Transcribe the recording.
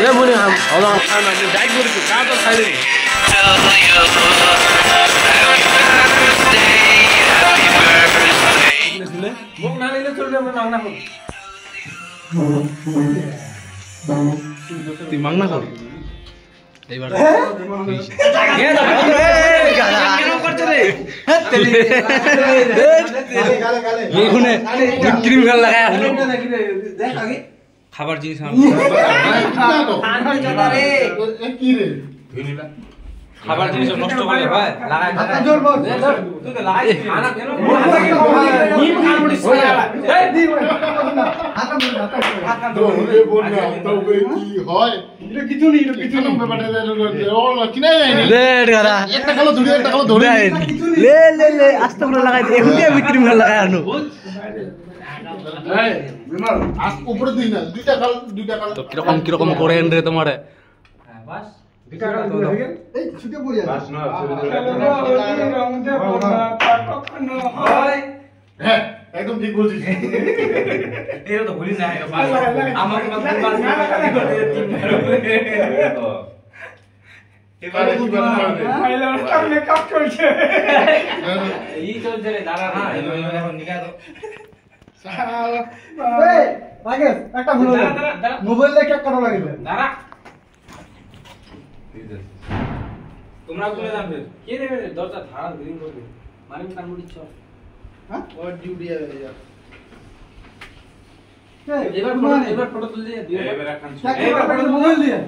ये मुनि हम होला खाना नि डाइट गरेको का त छैन नि मुख नानीले छोड्यो म माग्न खोज ती माग्न खोज एबार ए गाला किन गर्छ रे ये कुने क्रीम गल लगाया देख आगे খাবার জিনিস খাবার জিনিস নষ্ট করে ভাই লাগাই জোর বল তুই তো লাগাই খানা কেন নিম খাবড়ি সোয়া এই দি হাত ধরে বল না তবে কি হয় এটা কিছু নেই এটা কিছু নম্বর বাটে ও কিনে যায়নি লে গারা একটা কালো ধরে লে লে লে আস্তে করে লাগাই দে এখনই বিক্রি করে লাগাই আনো এই বিমল আজ উপরে দিই না দুইটা কাল তো কিরকম করেন রে তোমারে হ্যাঁ বাস দুইটা কাল তো এই ছুটে পড়ি বাস না রং দে বনা কখনো হয় হ্যাঁ একদম ঠিক বলছিস এরা তো ভুলি না বাস আমাকে বাস এবারে কি বানা হবে আইলা সামনে কাট করছে এই চলছে রে দাঁড়া না এখন নিকা তো এই আগে একটা ভুল হলো মোবাইল দেখে একটা লাগিল দাঁড়া তোমরা কোনে যাবে কে দেবে দরজা ধারা গ্রিন করবে মারিম কান মুড়ি ছ হ্যাঁ ওর ডিউটি আছে এবার ফটো তুলে দিয়ে এবার রাখান এবার ফটো মোবাইল দিয়ে